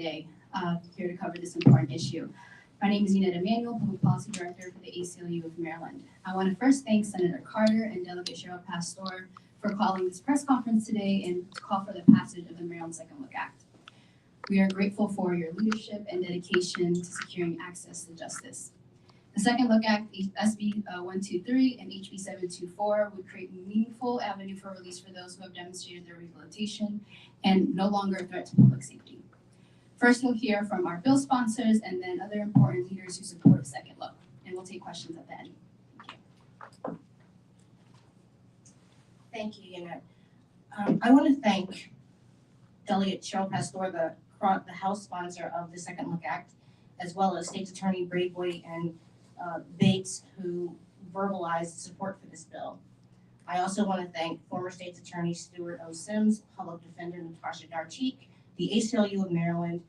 today, here to cover this important issue. My name is Emanuel, Public Policy Director for the ACLU of Maryland. I want to first thank Senator Carter and Delegate Cheryl Pastor for calling this press conference today and to call for the passage of the Maryland Second Look Act. We are grateful for your leadership and dedication to securing access to justice. The Second Look Act, SB 123 and HB 724, would create a meaningful avenue for release for those who have demonstrated their rehabilitation and no longer a threat to public safety. First, we'll hear from our bill sponsors and then other important leaders who support a second look, and we'll take questions at the end. Thank you, Yannette. I want to thank Delegate Cheryl Pastor, the House sponsor of the Second Look Act, as well as State's Attorney Bravely and Bates, who verbalized support for this bill. I also want to thank former State's Attorney Stuart O. Sims, Public Defender Natasha Darcheek, the ACLU of Maryland,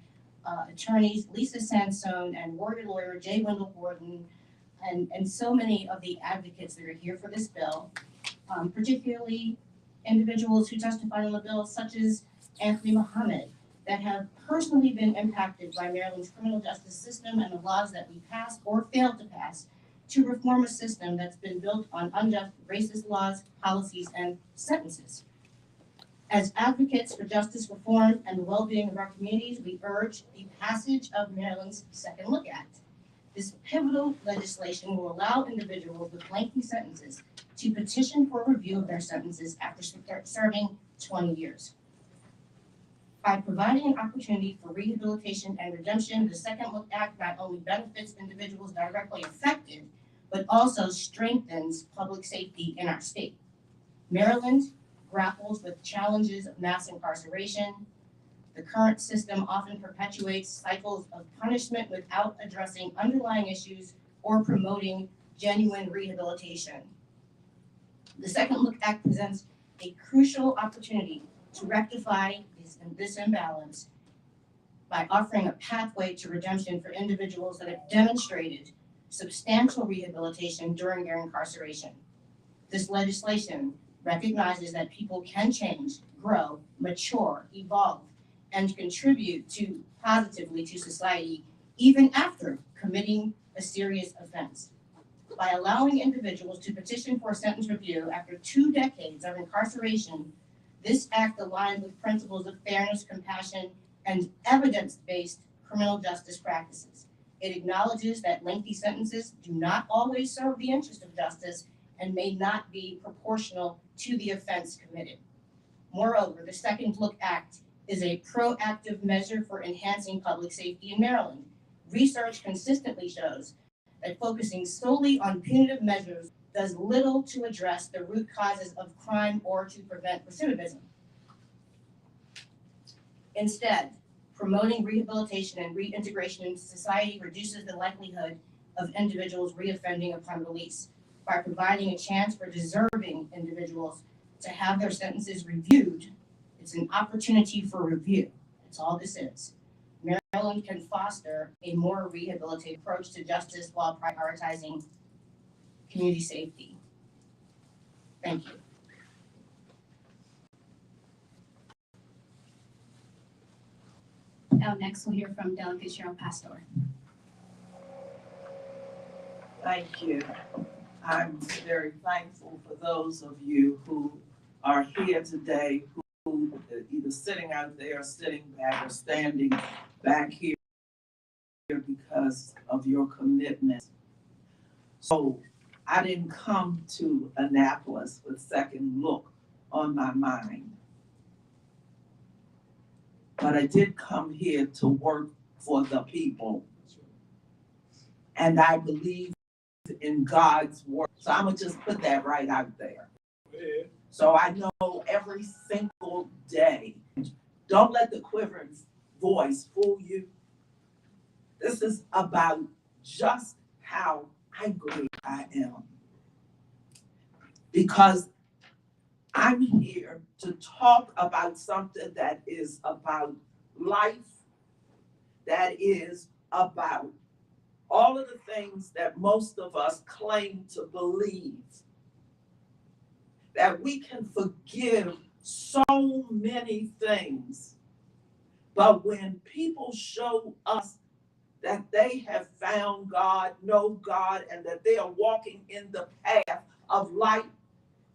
attorneys Lisa Sansone and warrior lawyer J. Wendell Gordon, and so many of the advocates that are here for this bill, particularly individuals who testified on the bill, such as Anthony Muhammad, that have personally been impacted by Maryland's criminal justice system and the laws that we passed or failed to pass to reform a system that's been built on unjust racist laws, policies, and sentences. As advocates for justice reform and the well-being of our communities, we urge the passage of Maryland's Second Look Act. This pivotal legislation will allow individuals with lengthy sentences to petition for review of their sentences after serving 20 years. By providing an opportunity for rehabilitation and redemption, the Second Look Act not only benefits individuals directly affected, but also strengthens public safety in our state. Maryland grapples with challenges of mass incarceration. The current system often perpetuates cycles of punishment without addressing underlying issues or promoting genuine rehabilitation. The Second Look Act presents a crucial opportunity to rectify this imbalance by offering a pathway to redemption for individuals that have demonstrated substantial rehabilitation during their incarceration. This legislation recognizes that people can change, grow, mature, evolve, and contribute positively to society even after committing a serious offense. By allowing individuals to petition for a sentence review after 2 decades of incarceration, this act aligns with principles of fairness, compassion, and evidence-based criminal justice practices. It acknowledges that lengthy sentences do not always serve the interest of justice and may not be proportional to the offense committed. Moreover, the Second Look Act is a proactive measure for enhancing public safety in Maryland. Research consistently shows that focusing solely on punitive measures does little to address the root causes of crime or to prevent recidivism. Instead, promoting rehabilitation and reintegration into society reduces the likelihood of individuals reoffending upon release by providing a chance for deserving individuals to have their sentences reviewed. It's an opportunity for review. That's all this is. Maryland can foster a more rehabilitative approach to justice while prioritizing community safety. Thank you. Now next we'll hear from Delegate Cheryl Pastor. Thank you. I'm very thankful for those of you who are here today, who either sitting out there, sitting back, or standing back here because of your commitment. So I didn't come to Annapolis with Second Look on my mind, but I did come here to work for the people. And I believe in God's word. So I'm gonna just put that right out there. So I know every single day, don't let the quivering voice fool you. This is about just how angry I am. Because I'm here to talk about something that is about life, that is about all of the things that most of us claim to believe, that we can forgive so many things But when people show us that they have found God, know God, and that they are walking in the path of light,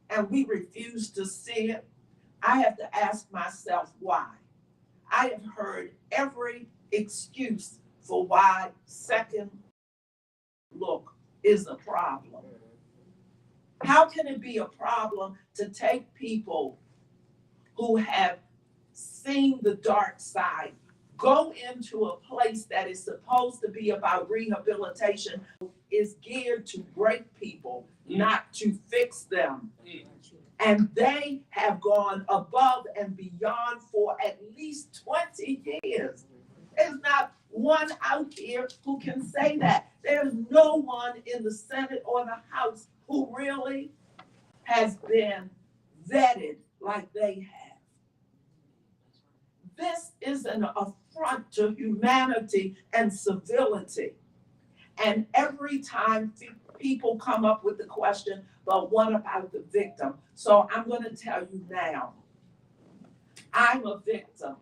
and we refuse to see it, I have to ask myself why. I have heard every excuse for why second look is a problem. How can it be a problem to take people who have seen the dark side, go into a place that is supposed to be about rehabilitation, is geared to break people, not to fix them? And they have gone above and beyond for at least 20 years. There's not one out here who can say that. There's no one in the Senate or the House who really has been vetted like they have. This is an affront to humanity and civility. And every time people come up with the question, but what about the victim? So I'm going to tell you now, I'm a victim.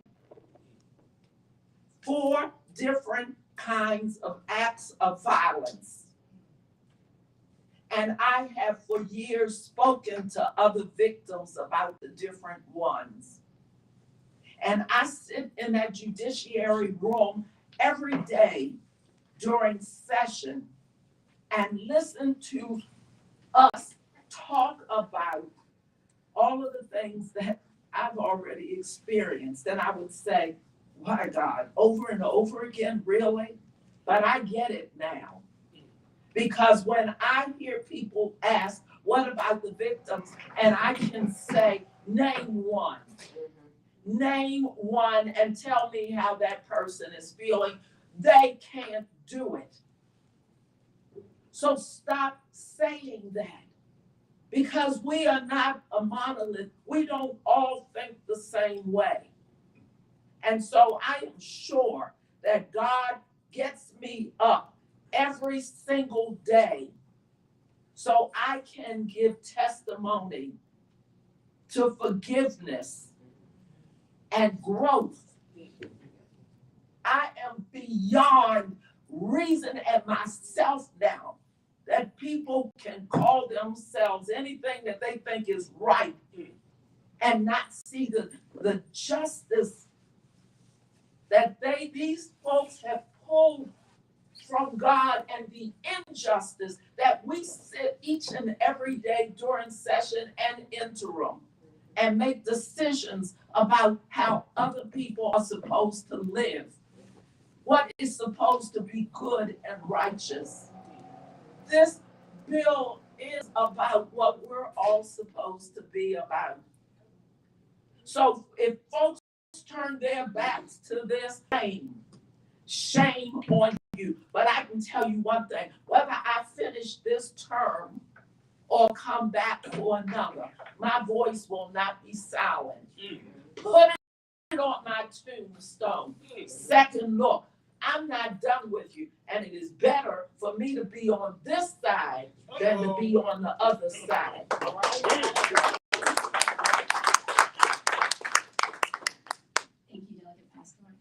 4 different kinds of acts of violence. And I have for years spoken to other victims about the different ones. And I sit in that judiciary room every day during session and listen to us talk about all of the things that I've already experienced. And I would say, my God, over and over again, really? But I get it now. Because when I hear people ask, what about the victims? And I can say, name one. Name one and tell me how that person is feeling. They can't do it. So stop saying that. Because we are not a monolith. We don't all think the same way. And so I am sure that God gets me up every single day so I can give testimony to forgiveness and growth. I am beyond reason at myself now that people can call themselves anything that they think is right and not see the justice that these folks have pulled from God, and the injustice that we sit each and every day during session and interim and make decisions about how other people are supposed to live, what is supposed to be good and righteous. This bill is about what we're all supposed to be about. So if folks turn their backs to this, shame on you. But I can tell you one thing, whether I finish this term or come back for another, my voice will not be silent. Put it on my tombstone. Second look, I'm not done with you. And it is better for me to be on this side than to be on the other side. Thank you, Delegate Pastor.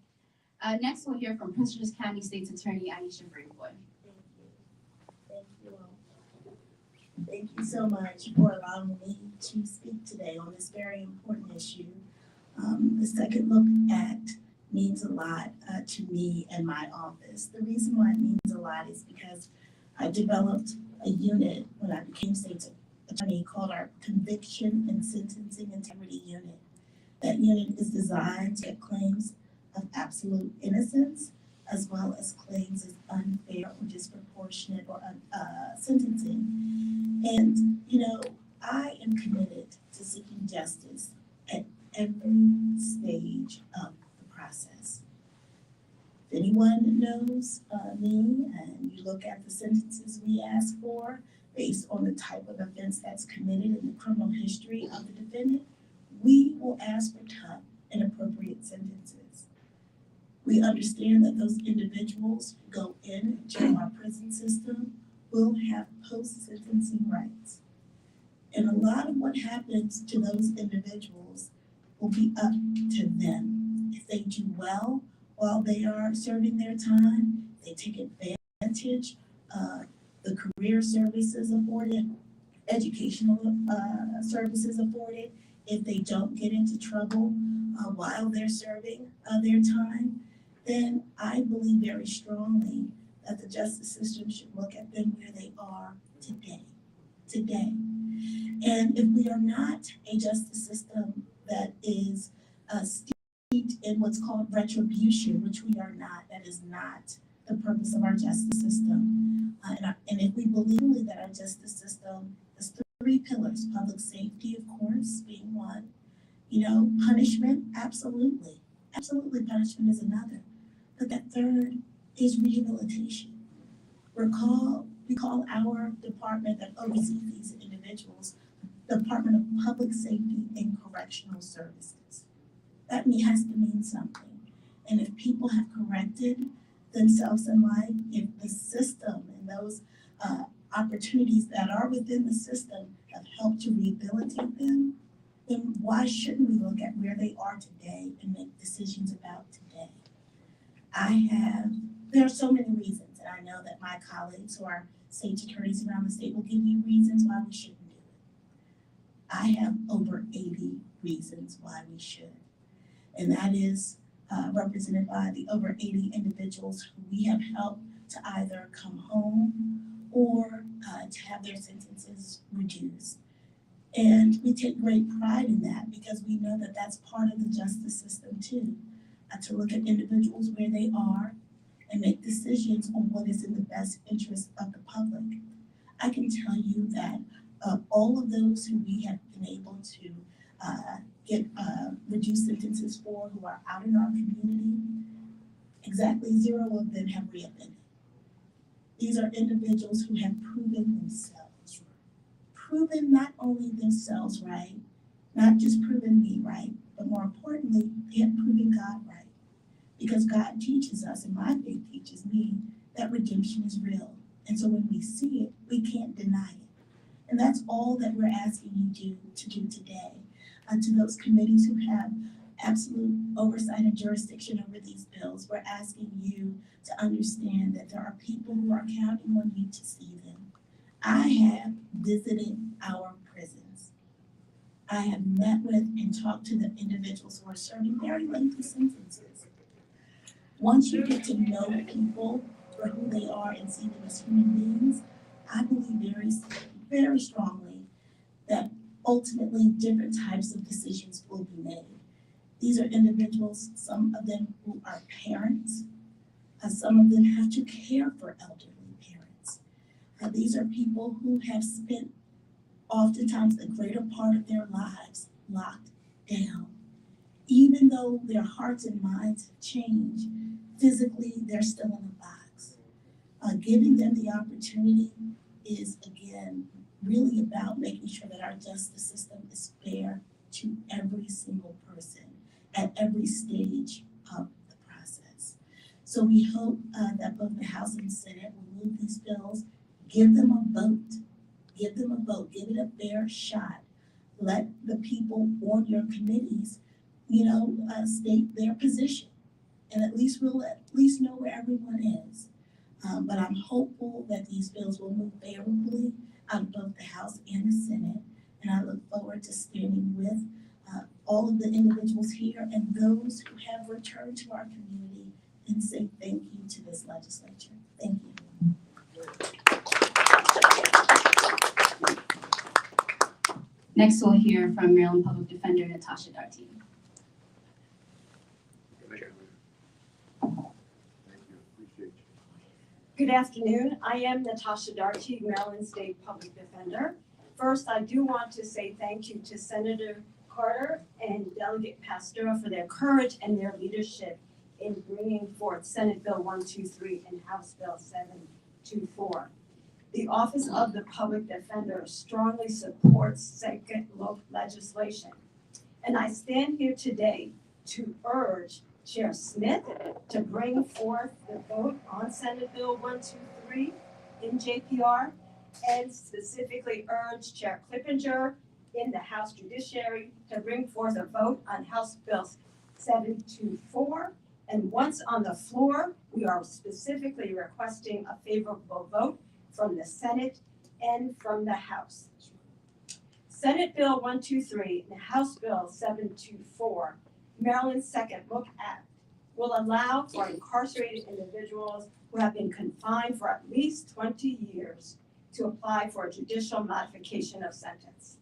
Next, we'll hear from Prince George's County State's Attorney Anisha Braithwaite. Thank you all. Thank you so much for allowing me to speak today on this very important issue. The Second Look Act means a lot to me and my office. The reason why it means a lot is because I developed a unit when I became state's attorney called our Conviction and Sentencing Integrity Unit. That unit is designed to get claims of absolute innocence as well as claims of unfair or disproportionate or sentencing. And, I am committed to seeking justice at every stage of the process. If anyone knows me and you look at the sentences we ask for based on the type of offense that's committed in the criminal history of the defendant, we will ask for tough and appropriate sentences. We understand that those individuals who go into our prison system will have post-sentencing rights. And a lot of what happens to those individuals will be up to them. if they do well while they are serving their time, they take advantage of the career services afforded, educational services afforded, if they don't get into trouble while they're serving their time, then I believe very strongly that the justice system should look at them where they are today. And if we are not a justice system that is steeped in what's called retribution, which we are not, that is not the purpose of our justice system. And if we believe that our justice system has three pillars, public safety, of course, being one, punishment, absolutely. Absolutely, punishment is another. But that third is rehabilitation. We call our department that oversees these individuals the Department of Public Safety and Correctional Services. That has to mean something. And if people have corrected themselves in life, if the system and those opportunities that are within the system have helped to rehabilitate them, then why shouldn't we look at where they are today and make decisions about today? There are so many reasons, and I know that my colleagues who are state attorneys around the state will give you reasons why we shouldn't do it. I have over 80 reasons why we should. And that is represented by the over 80 individuals who we have helped to either come home or to have their sentences reduced. And we take great pride in that because we know that that's part of the justice system too, to look at individuals where they are and make decisions on what is in the best interest of the public. I can tell you that all of those who we have been able to get reduced sentences for who are out in our community, exactly 0 of them have reoffended. These are individuals who have proven themselves, proven not only themselves right, not just proven me right, but more importantly, they have proven God right. Because God teaches us, and my faith teaches me, that redemption is real. And so when we see it, we can't deny it. And that's all that we're asking you to do today. To those committees who have absolute oversight and jurisdiction over these bills, we're asking you to understand that there are people who are counting on you to see them. I have visited our prisons. I have met with and talked to the individuals who are serving very lengthy sentences. Once you get to know people for who they are and see them as human beings, I believe very, very strongly that ultimately different types of decisions will be made. These are individuals, some of them who are parents, some of them have to care for elderly parents. These are people who have spent oftentimes the greater part of their lives locked down. Even though their hearts and minds have changed, physically they're still in a box. Giving them the opportunity is, again, really about making sure that our justice system is fair to every single person at every stage of the process. So we hope that both the House and Senate will move these bills, give them a vote, give it a fair shot. Let the people on your committees, state their position. And at least we'll know where everyone is. But I'm hopeful that these bills will move favorably out of both the House and the Senate. And I look forward to standing with all of the individuals here and those who have returned to our community and say thank you to this legislature. Thank you. Next, we'll hear from Maryland Public Defender Natasha Darty. Good afternoon. I am Natasha Darty, Maryland State Public Defender. First, I do want to say thank you to Senator Carter and Delegate Pasteur for their courage and their leadership in bringing forth Senate Bill 123 and House Bill 724. The Office of the Public Defender strongly supports second look legislation. And I stand here today to urge Chair Smith to bring forth the vote on Senate Bill 123 in JPR, and specifically urge Chair Clippinger in the House Judiciary to bring forth a vote on House Bill 724. And once on the floor, we are specifically requesting a favorable vote from the Senate and from the House. Senate Bill 123 and House Bill 724, Maryland's Second Look Act, will allow for incarcerated individuals who have been confined for at least 20 years to apply for a judicial modification of sentence.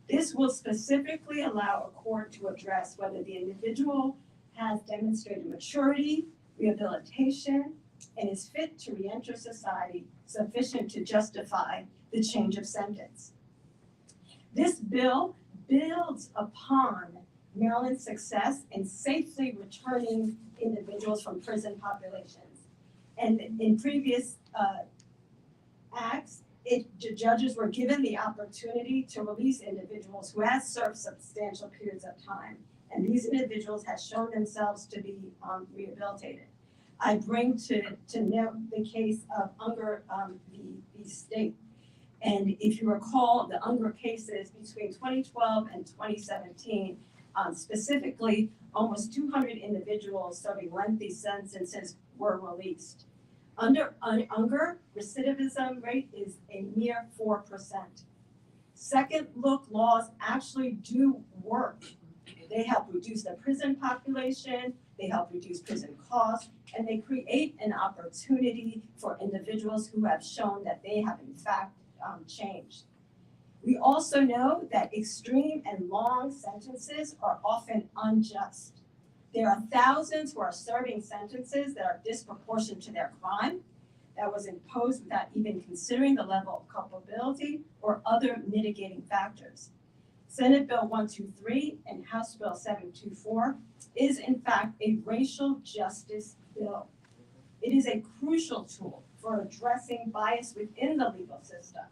This will specifically allow a court to address whether the individual has demonstrated maturity, rehabilitation, and is fit to reenter society sufficient to justify the change of sentence. This bill builds upon Maryland's success in safely returning individuals from prison populations. And in previous acts, judges were given the opportunity to release individuals who had served substantial periods of time. And these individuals have shown themselves to be rehabilitated. I bring to note the case of Unger v. State. And if you recall, the Unger cases between 2012 and 2017, specifically, almost 200 individuals serving lengthy sentences were released. Under Unger, recidivism rate is a mere 4%. Second look laws actually do work. They help reduce the prison population, they help reduce prison costs, and they create an opportunity for individuals who have shown that they have in fact changed. We also know that extreme and long sentences are often unjust. There are thousands who are serving sentences that are disproportionate to their crime that was imposed without even considering the level of culpability or other mitigating factors. Senate Bill 123 and House Bill 724 is in fact a racial justice bill. It is a crucial tool for addressing bias within the legal system.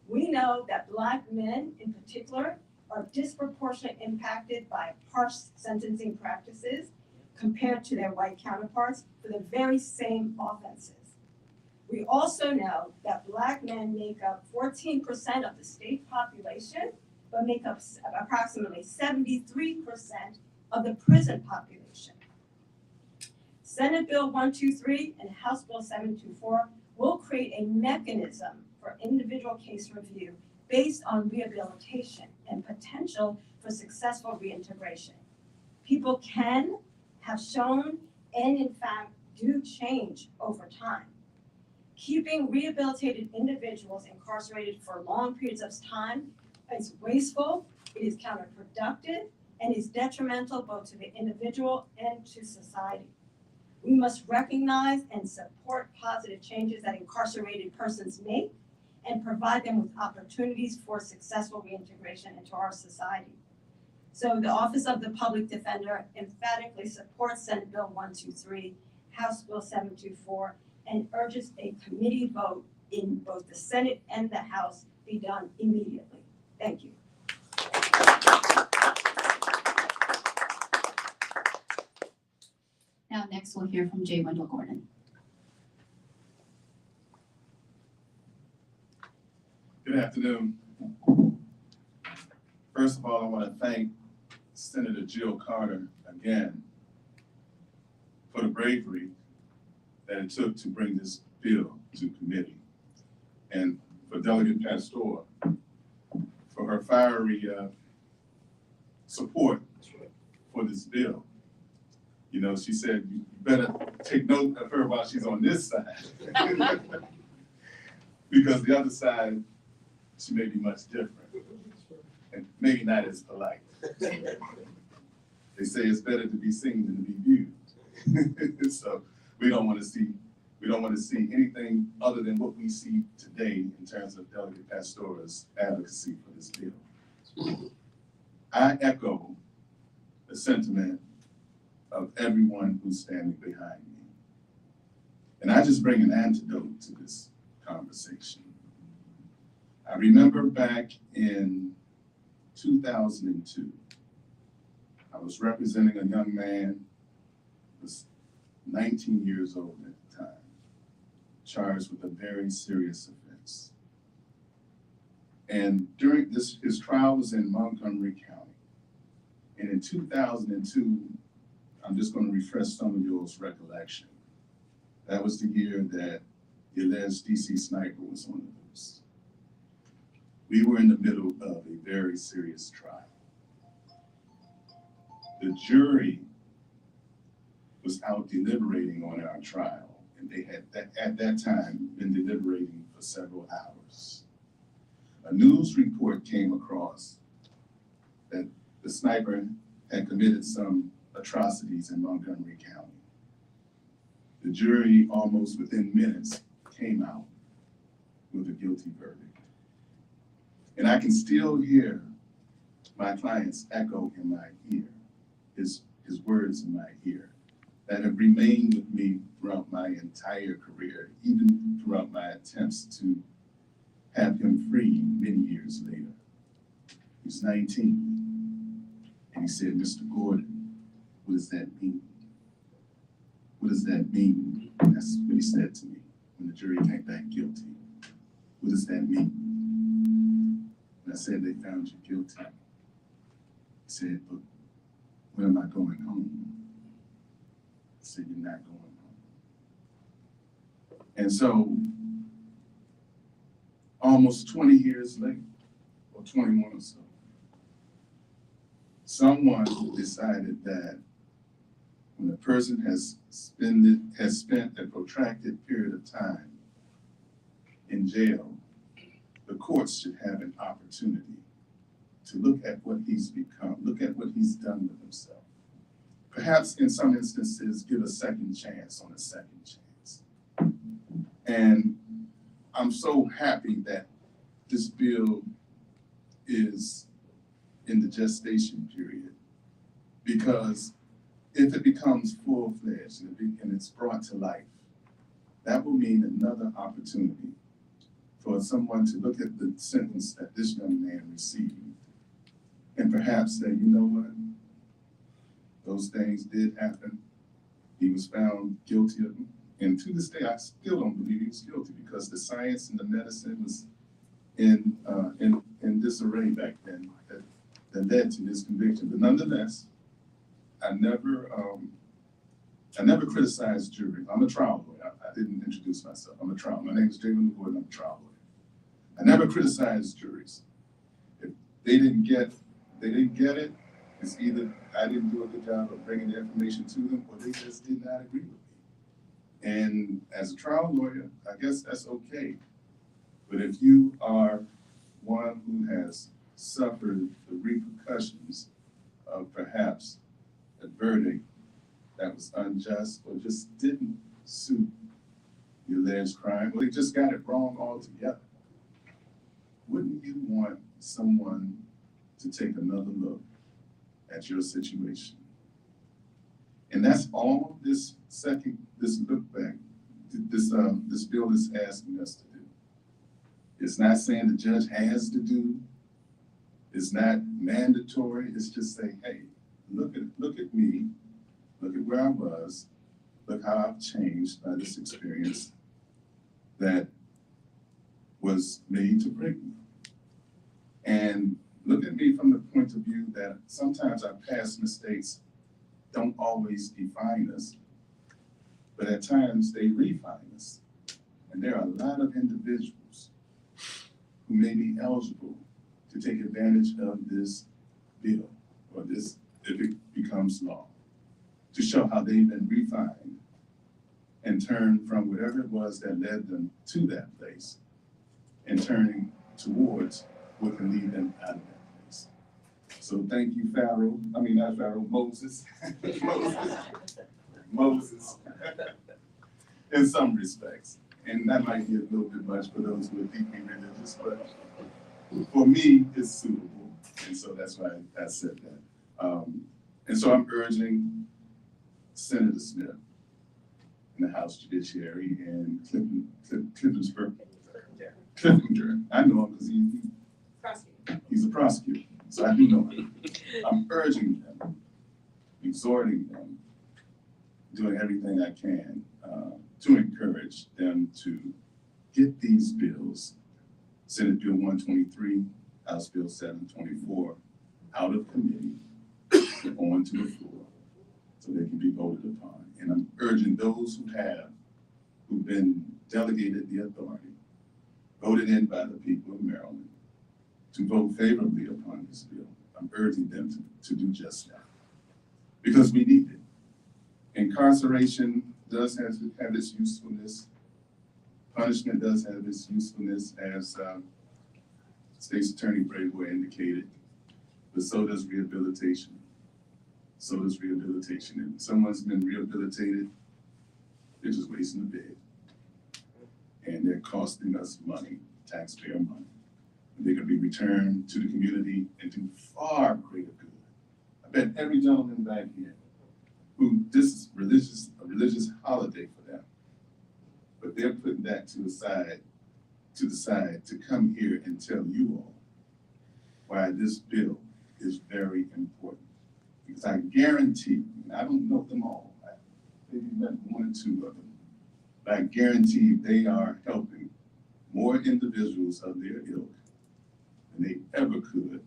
We know that Black men in particular are disproportionately impacted by harsh sentencing practices compared to their white counterparts for the very same offenses. We also know that Black men make up 14% of the state population, but make up approximately 73% of the prison population. Senate Bill 123 and House Bill 724 will create a mechanism for individual case review based on rehabilitation and potential for successful reintegration. People can have shown and in fact do change over time. Keeping rehabilitated individuals incarcerated for long periods of time is wasteful, it is counterproductive, and is detrimental both to the individual and to society. We must recognize and support positive changes that incarcerated persons make and provide them with opportunities for successful reintegration into our society. So the Office of the Public Defender emphatically supports Senate Bill 123, House Bill 724, and urges a committee vote in both the Senate and the House be done immediately. Thank you. Now next we'll hear from J. Wendell Gordon. Good afternoon. First of all, I want to thank Senator Jill Carter again for the bravery that it took to bring this bill to committee, and for Delegate Pastor for her fiery support for this bill. You know, she said, you better take note of her while she's on this side. Because the other side, she may be much different and maybe not as polite. They say it's better to be seen than to be viewed. So we don't want to see anything other than what we see today in terms of Delegate Pastor's advocacy for this bill. I echo the sentiment of everyone who's standing behind me. And I just bring an antidote to this conversation. I remember back in 2002, I was representing a young man who was 19 years old at the time, charged with a very serious offense. And during his trial was in Montgomery County. And in 2002, I'm just going to refresh some of yours recollection. That was the year that the alleged DC sniper was on the loose. We were in the middle of a very serious trial. The jury was out deliberating on our trial, and they had at that time been deliberating for several hours. A news report came across that the sniper had committed some atrocities in Montgomery County. The jury, almost within minutes, came out with a guilty verdict. And I can still hear my client's echo in my ear, his words in my ear, that have remained with me throughout my entire career, even throughout my attempts to have him free many years later. He was 19, and he said, "Mr. Gordon, what does that mean? What does that mean?" That's what he said to me when the jury came back guilty. "What does that mean?" And I said, "They found you guilty." He said, "But when am I going home?" I said, "You're not going home." And so, almost 20 years later, or 21 or so, someone decided that when a person has spent a protracted period of time in jail, the courts should have an opportunity to look at what he's become, look at what he's done with himself. Perhaps in some instances, give a second chance on a second chance. And I'm so happy that this bill is in the gestation period, because if it becomes full-fledged and it's brought to life, that will mean another opportunity for someone to look at the sentence that this young man received and perhaps say, "You know what? Those things did happen. He was found guilty of them." And to this day, I still don't believe he was guilty, because the science and the medicine was in disarray back then that led to this conviction. But nonetheless, I never criticized jury. I'm a trial lawyer. I didn't introduce myself. I'm a trial. My name is Emanuel Gordon. I'm a trial lawyer. I never criticized juries. If they didn't get it, it's either I didn't do a good job of bringing the information to them, or they just did not agree with me. And as a trial lawyer, I guess that's okay. But if you are one who has suffered the repercussions of perhaps a verdict that was unjust, or just didn't suit the alleged crime, or they just got it wrong altogether, wouldn't you want someone to take another look at your situation? And that's all this look back, this bill is asking us to do. It's not saying the judge has to do. It's not mandatory. It's just saying, hey, look at me, look at where I was, look how I've changed by this experience that was made to break me. And look at me from the point of view that sometimes our past mistakes don't always define us, but at times they refine us. And there are a lot of individuals who may be eligible to take advantage of this bill, or this, if it becomes law, to show how they've been refined and turned from whatever it was that led them to that place and turning towards what can lead them out of that place. So thank you, Moses. Moses. In some respects. And that might be a little bit much for those who are deeply religious, but for me, it's suitable. And so that's why I said that. And so I'm urging Senator Smith in the House Judiciary and Cliftonburg. I know him because he's a prosecutor, so I do know him. I'm urging them, exhorting them, doing everything I can to encourage them to get these bills, Senate Bill 123, House Bill 724, out of committee onto the floor so they can be voted upon. And I'm urging those who've been delegated the authority, voted in by the people of Maryland, to vote favorably upon this bill. I'm urging them to do just that, because we need it. Incarceration does have its usefulness. Punishment does have its usefulness, as State's Attorney Brayboy indicated, but so does rehabilitation. So does rehabilitation. If someone's been rehabilitated, they're just wasting the bed. And they're costing us money, taxpayer money. And they can be returned to the community and do far greater good. I bet every gentleman back here who this is a religious holiday for them, but they're putting that to the side to come here and tell you all why this bill is very important. Because I guarantee, and I don't know them all, maybe met one or two of them, but I guarantee they are helping more individuals of their ilk than they ever could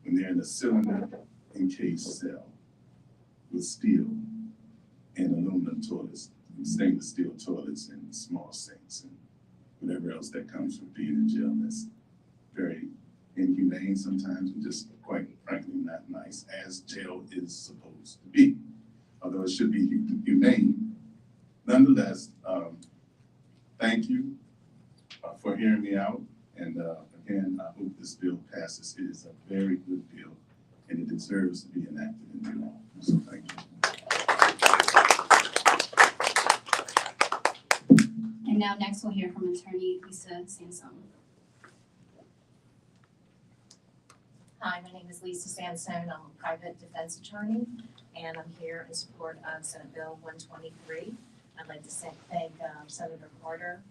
when they're in a cylinder encased cell with steel and aluminum toilets, stainless steel toilets and small sinks and whatever else that comes from being in jail. That's very inhumane sometimes and just quite frankly not nice, as jail is supposed to be. Although it should be humane. Nonetheless, thank you for hearing me out. And again, I hope this bill passes. It is a very good bill and it deserves to be enacted into law. So thank you. And now next we'll hear from attorney Lisa Sansone. Hi, my name is Lisa Sansone. I'm a private defense attorney, and I'm here in support of Senate Bill 123. I'd like to thank Senator Carter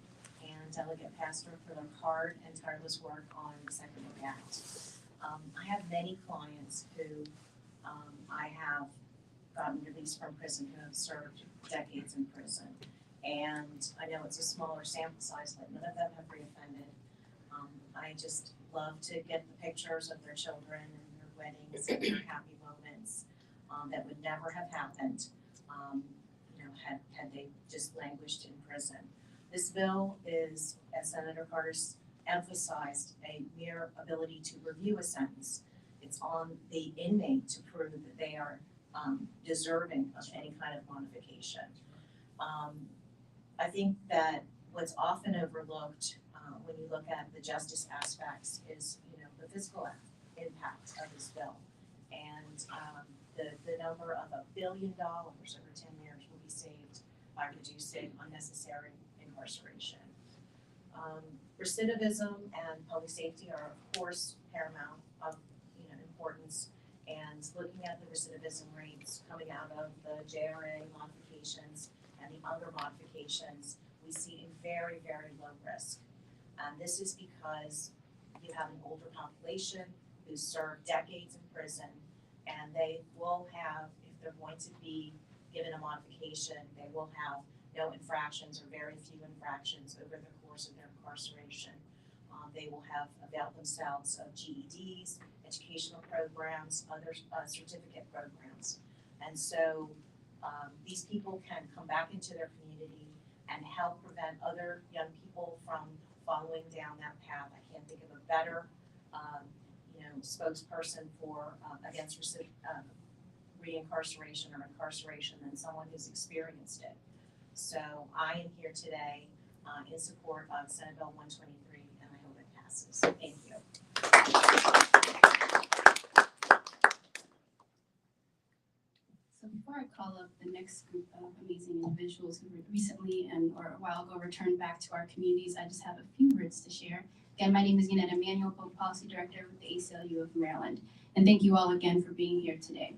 and Delegate Pastor for their hard and tireless work on the Second Look Act. I have many clients who I have gotten released from prison who have served decades in prison. And I know it's a smaller sample size, but none of them have reoffended. I just love to get the pictures of their children and their weddings and their happy moments that would never have happened, had they just languished in prison. This bill is, as Senator Carter's emphasized, a mere ability to review a sentence. It's on the inmate to prove that they are deserving of any kind of modification. I think that what's often overlooked when you look at the justice aspects is, the physical impact of this bill. And the number of $1 billion over 10 years will be saved by reducing unnecessary incarceration. Recidivism and public safety are of course paramount of importance, and looking at the recidivism rates coming out of the JRA modifications and the other modifications, we see a very, very low risk. And this is because you have an older population who served decades in prison, and they will have, if they're going to be given a modification, they will have no infractions or very few infractions over the course of their incarceration. They will have availed themselves of GEDs, educational programs, other certificate programs. And so these people can come back into their community and help prevent other young people from following down that path. I can't think of a better, spokesperson for against reincarceration or incarceration than someone who's experienced it. So I am here today in support of Senate Bill 123, and I hope it passes. Thank you. So before I call up the next group of amazing individuals who recently or a while ago returned back to our communities, I just have a few words to share. Again, my name is Emanuel, Public Policy Director with the ACLU of Maryland, and thank you all again for being here today.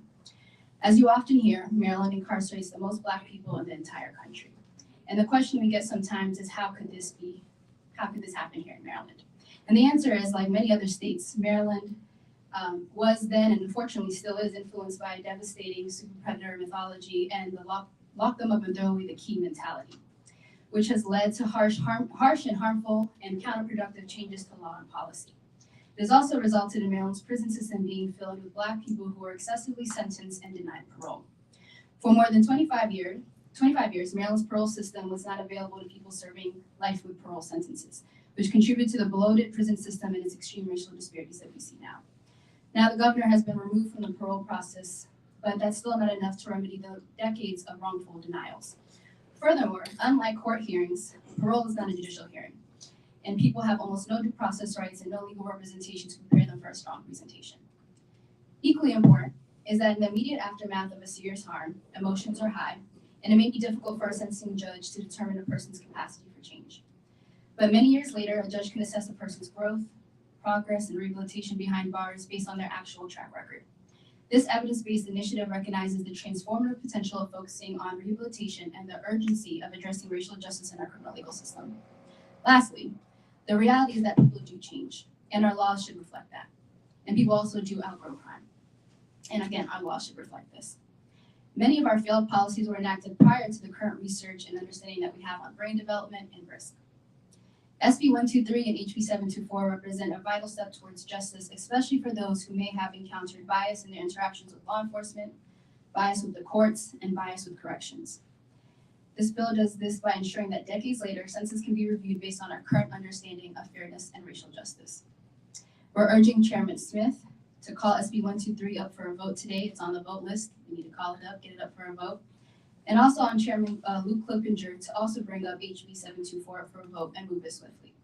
As you often hear, Maryland incarcerates the most Black people in the entire country. And the question we get sometimes is, how could this happen here in Maryland? And the answer is, like many other states, Maryland was then and unfortunately still is influenced by a devastating super predator mythology and the lock them up and throw away the key mentality, which has led to harsh and harmful and counterproductive changes to law and policy. It has also resulted in Maryland's prison system being filled with Black people who are excessively sentenced and denied parole. For more than 25 years, Maryland's parole system was not available to people serving life with parole sentences, which contributed to the bloated prison system and its extreme racial disparities that we see now. Now the governor has been removed from the parole process, but that's still not enough to remedy the decades of wrongful denials. Furthermore, unlike court hearings, parole is not a judicial hearing, and people have almost no due process rights and no legal representation to prepare them for a strong presentation. Equally important is that in the immediate aftermath of a serious harm, emotions are high, and it may be difficult for a sentencing judge to determine a person's capacity for change. But many years later, a judge can assess a person's growth, progress, and rehabilitation behind bars based on their actual track record. This evidence-based initiative recognizes the transformative potential of focusing on rehabilitation and the urgency of addressing racial justice in our criminal legal system. Lastly, the reality is that people do change, and our laws should reflect that. And people also do outgrow crime. And again, our laws should reflect this. Many of our failed policies were enacted prior to the current research and understanding that we have on brain development and risk. SB 123 and HB 724 represent a vital step towards justice, especially for those who may have encountered bias in their interactions with law enforcement, bias with the courts, and bias with corrections. This bill does this by ensuring that decades later, sentences can be reviewed based on our current understanding of fairness and racial justice. We're urging Chairman Smith to call SB 123 up for a vote today. It's on the vote list. We need to call it up, get it up for a vote. And also on Chairman Luke Clippinger to also bring up HB 724 for a vote and move it swiftly.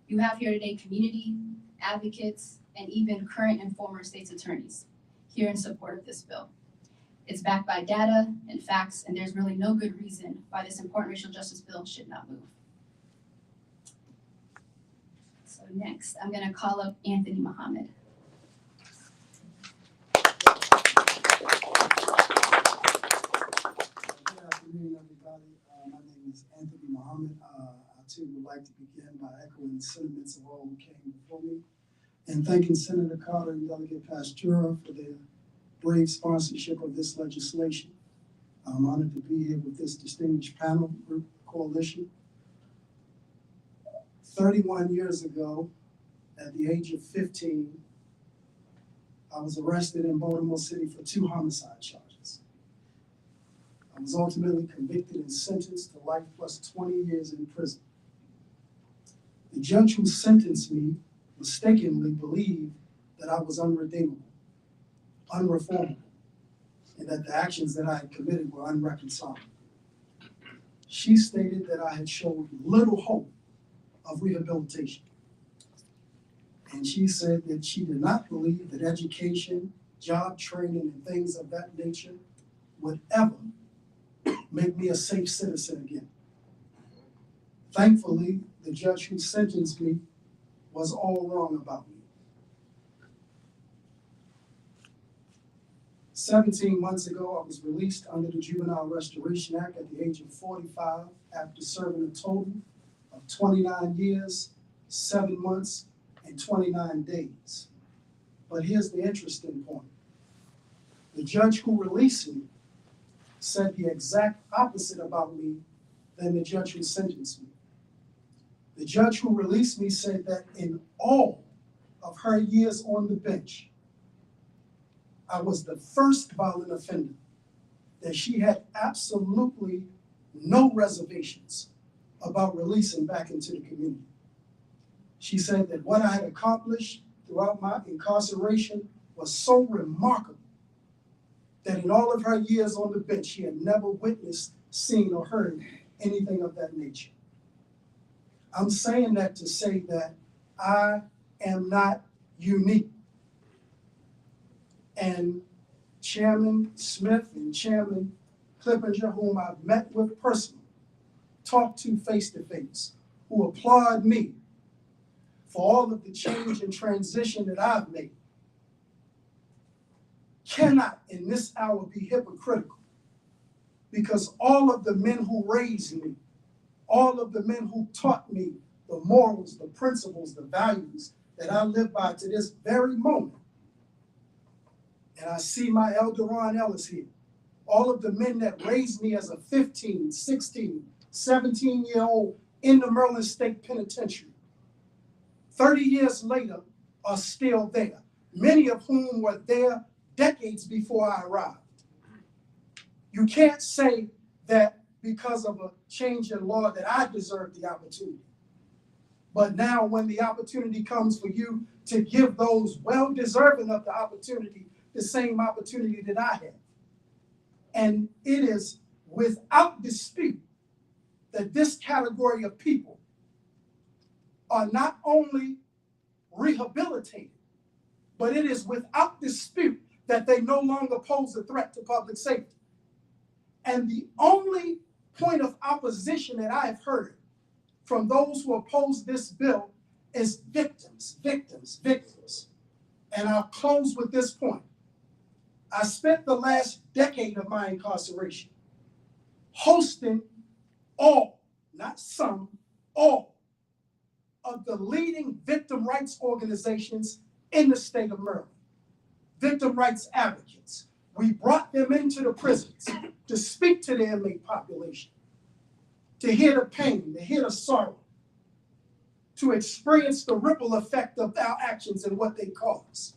You have here today community, advocates, and even current and former state's attorneys here in support of this bill. It's backed by data and facts, and there's really no good reason why this important racial justice bill should not move. So next, I'm gonna call up Anthony Muhammad. Good afternoon, everybody. My name is Anthony Muhammad. I too would like to begin by echoing the sentiments of all who came before me and thanking Senator Carter and Delegate Pastura for their brave sponsorship of this legislation. I'm honored to be here with this distinguished panel group coalition. 31 years ago, at the age of 15, I was arrested in Baltimore City for 2 homicide charges. I was ultimately convicted and sentenced to life plus 20 years in prison. The judge who sentenced me mistakenly believed that I was unredeemable, unreformable, and that the actions that I had committed were unreconcilable. She stated that I had showed little hope of rehabilitation. And she said that she did not believe that education, job training, and things of that nature would ever make me a safe citizen again. Thankfully, the judge who sentenced me was all wrong about me. 17 months ago, I was released under the Juvenile Restoration Act at the age of 45 after serving a total of 29 years, 7 months, and 29 days. But here's the interesting point. The judge who released me said the exact opposite about me than the judge who sentenced me. The judge who released me said that in all of her years on the bench, I was the first violent offender, that she had absolutely no reservations about releasing back into the community. She said that what I had accomplished throughout my incarceration was so remarkable that in all of her years on the bench, she had never witnessed, seen, or heard anything of that nature. I'm saying that to say that I am not unique. And Chairman Smith and Chairman Clippinger, whom I've met with personally, talked to face, who applaud me for all of the change and transition that I've made, cannot in this hour be hypocritical, because all of the men who raised me, all of the men who taught me the morals, the principles, the values that I live by to this very moment, and I see my elder Ron Ellis here, all of the men that raised me as a 15, 16, 17-year-old in the Maryland State Penitentiary, 30 years later are still there, many of whom were there decades before I arrived. You can't say that because of a change in law that I deserve the opportunity. But now when the opportunity comes for you to give those well-deserving of the opportunity the same opportunity that I have. And it is without dispute that this category of people are not only rehabilitated, but it is without dispute that they no longer pose a threat to public safety. And the only point of opposition that I have heard from those who oppose this bill is victims, victims, victims. And I'll close with this point. I spent the last decade of my incarceration hosting all, not some, all of the leading victim rights organizations in the state of Maryland. Victim rights advocates. We brought them into the prisons to speak to the inmate population, to hear the pain, to hear the sorrow, to experience the ripple effect of our actions and what they cause.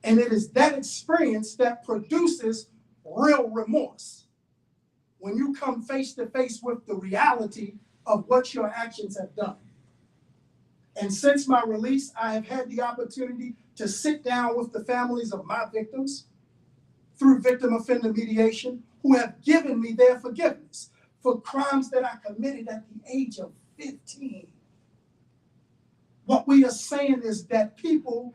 And it is that experience that produces real remorse when you come face to face with the reality of what your actions have done. And since my release, I have had the opportunity to sit down with the families of my victims through victim offender mediation, who have given me their forgiveness for crimes that I committed at the age of 15. What we are saying is that people,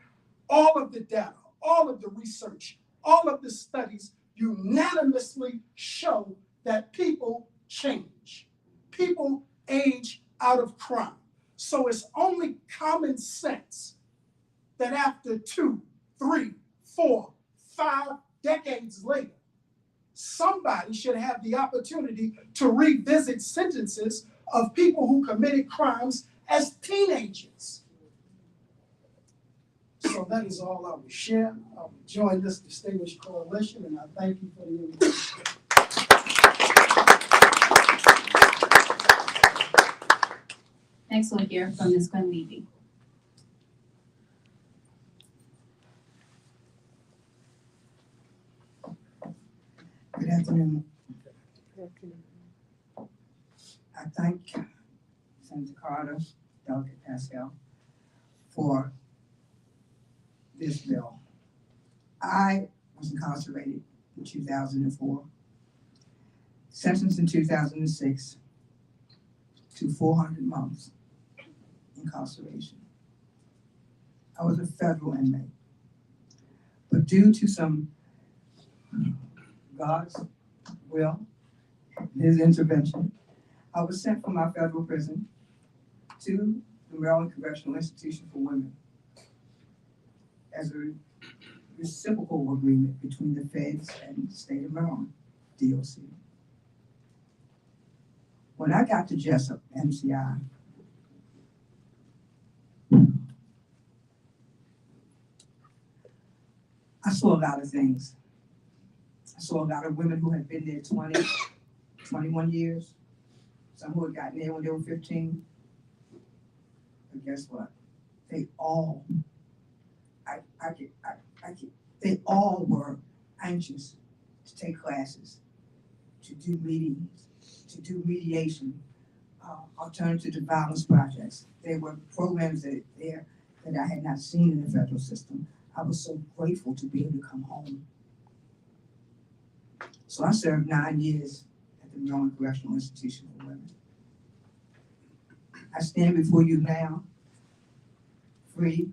all of the data, all of the research, all of the studies unanimously show that people change. People age out of crime. So it's only common sense that after 2, 3, 4, 5 decades later, somebody should have the opportunity to revisit sentences of people who committed crimes as teenagers. So that is all I will share. I will join this distinguished coalition, and I thank you for the invitation. Next, we'll hear from Ms. Gwen Levy. Good afternoon. I thank Senator Carter, Delegate Pascal, for this bill. I was incarcerated in 2004, sentenced in 2006 to 400 months incarceration. I was a federal inmate, but due to some God's will, His intervention, I was sent from my federal prison to the Maryland Correctional Institution for Women as a reciprocal agreement between the feds and the state of Maryland, DOC. When I got to Jessup, MCI, I saw a lot of things. I saw a lot of women who had been there 20, 21 years, some who had gotten there when they were 15. But guess what? They all, they all were anxious to take classes, to do meetings, to do mediation, alternative to violence projects. There were programs that I had not seen in the federal system. I was so grateful to be able to come home. So I served 9 years at the Maryland Correctional Institution for Women. I stand before you now, free,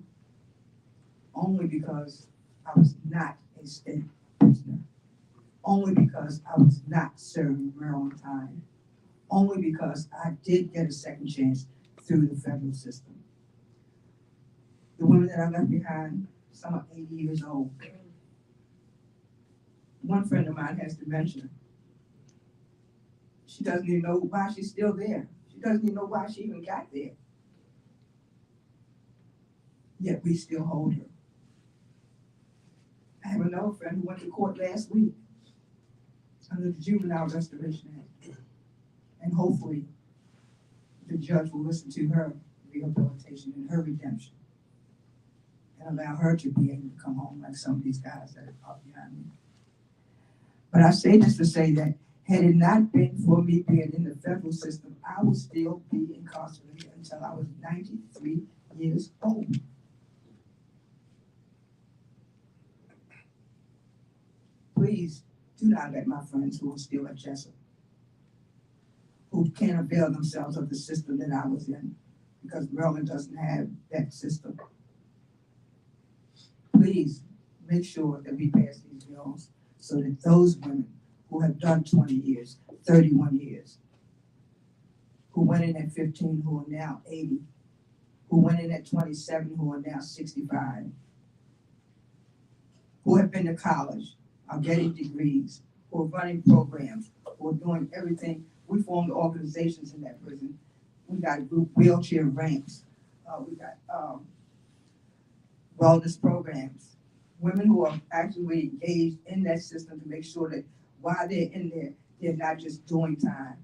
only because I was not a state prisoner, only because I was not serving Maryland time, only because I did get a second chance through the federal system. The women that I left behind, some are 80 years old. One friend of mine has dementia. She doesn't even know why she's still there. She doesn't even know why she even got there. Yet we still hold her. I have another friend who went to court last week under the Juvenile Restoration Act. And hopefully the judge will listen to her rehabilitation and her redemption. and allow her to be able to come home like some of these guys that are up behind me. But I say this to say that had it not been for me being in the federal system, I would still be incarcerated until I was 93 years old. Please do not let my friends who are still at Jessup, who can't avail themselves of the system that I was in, because Maryland doesn't have that system. Please make sure that we pass these bills so that those women who have done 20 years, 31 years, who went in at 15, who are now 80, who went in at 27, who are now 65, who have been to college, are getting degrees, who are running programs, who are doing everything. We formed organizations in that prison. We got group wheelchair ramps. We got wellness programs. Women who are actually engaged in that system to make sure that while they're in there, they're not just doing time.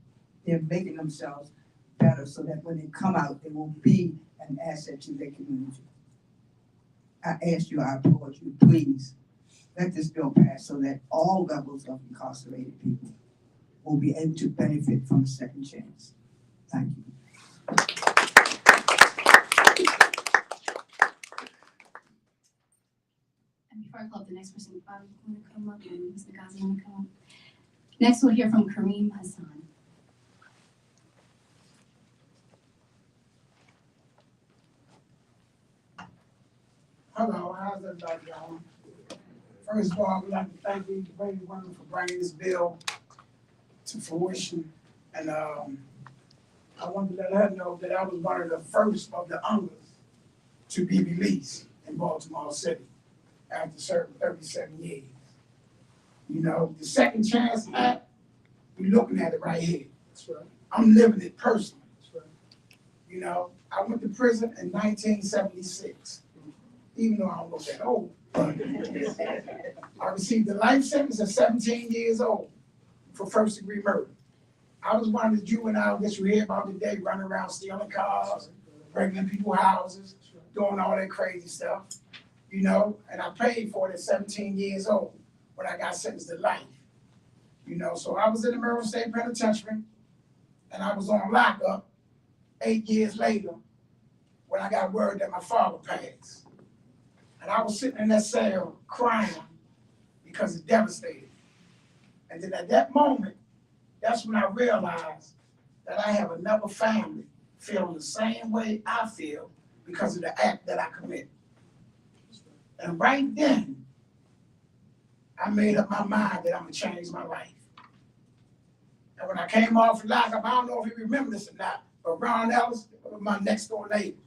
They're making themselves better so that when they come out, they will be an asset to their community. I ask you, I applaud you, please let this bill pass so that all levels of incarcerated people will be able to benefit from a second chance. Thank you. And before I call up the next person, I'm going to come up and Ms. Naazi going to come up. Next, we'll hear from Kareem Hassan. Hello, how's everybody doing? First of all, I would like to thank you, Brady Women, for bringing this bill to fruition. And I wanted to let her know that I was one of the first of the UNGAs to be released in Baltimore City after serving 37 years. You know, the Second Chance Act, you're looking at it right here. That's right. I'm living it personally. That's right. You know, I went to prison in 1976. Even though I don't look that old, but I received a life sentence at 17 years old for first-degree murder. I was one of the juveniles that you hear about today, running around stealing cars, breaking in people's houses, doing all that crazy stuff, you know, and I paid for it at 17 years old when I got sentenced to life, you know. So I was in the Maryland State Penitentiary, and I was on lockup 8 years later when I got word that my father passed. And I was sitting in that cell crying because it devastated me. And then at that moment, that's when I realized that I have another family feeling the same way I feel because of the act that I committed. And right then, I made up my mind that I'm gonna change my life. And when I came off lockup, I don't know if you remember this or not, but Ron Ellis was my next door neighbor.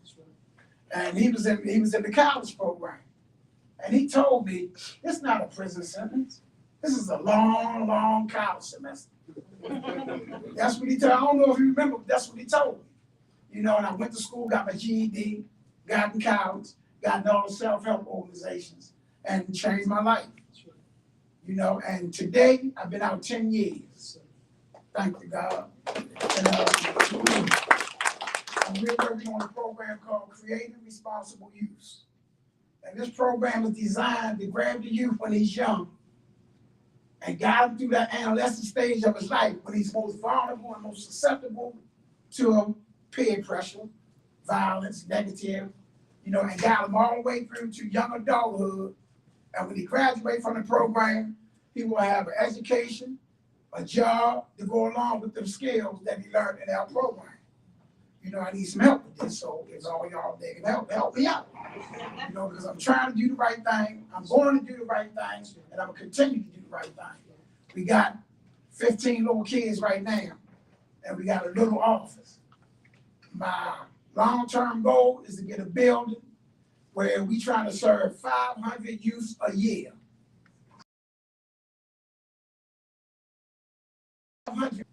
And he was in the college program. And he told me, it's not a prison sentence. This is a long, long college semester. That's what he told me. I don't know if you remember, but that's what he told me. You know, and I went to school, got my GED, got in college, got in all the self-help organizations, and changed my life. You know, and today, I've been out 10 years. Thank you, God. And we're working on a program called Creative Responsible Use. And this program is designed to grab the youth when he's young and guide him through that adolescent stage of his life when he's most vulnerable and most susceptible to peer pressure, violence, negative, you know, and guide him all the way through to young adulthood. And when he graduates from the program, he will have an education, a job to go along with the skills that he learned in our program. You know, I need some help with this, so if all y'all there can help me out. You know, because I'm trying to do the right thing, I'm going to do the right thing, and I'm going to continue to do the right thing. We got 15 little kids right now, and we got a little office. My long-term goal is to get a building where we try to serve 500 youth a year. 500.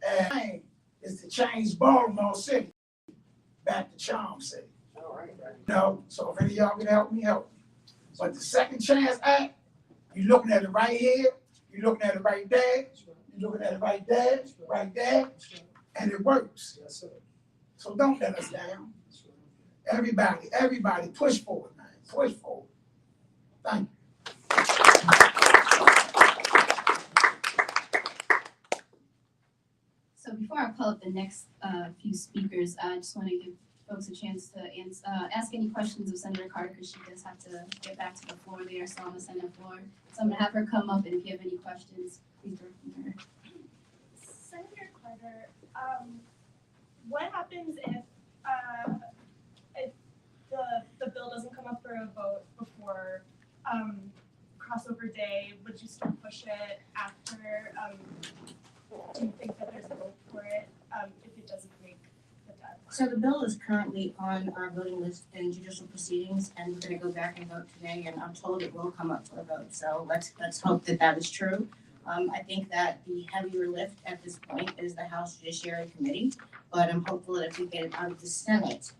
And is to change Baltimore City back to Charm City. You know, so if any of y'all can help me, help me. But the Second Chance Act, you're looking at it right here, you're looking at it right there, you're looking at it right there, right there, and it works. So don't let us down. Everybody push forward, man. push forward. Thank you. So before I call up the next few speakers, I just want to give folks a chance to ask any questions of Senator Carter, because she does have to get back to the floor there, so on the Senate floor. So I'm gonna have her come up, and if you have any questions, please direct them to her. Senator Carter, what happens if the bill doesn't come up for a vote before crossover day? Would you still push it after? Do you think that there's a vote for it if it doesn't make the deadline? So the bill is currently on our voting list in judicial proceedings, and we're gonna go back and vote today, and I'm told it will come up for a vote, so let's hope that that is true. I think that the heavier lift at this point is the House Judiciary Committee, but I'm hopeful that if we get it out of the Senate,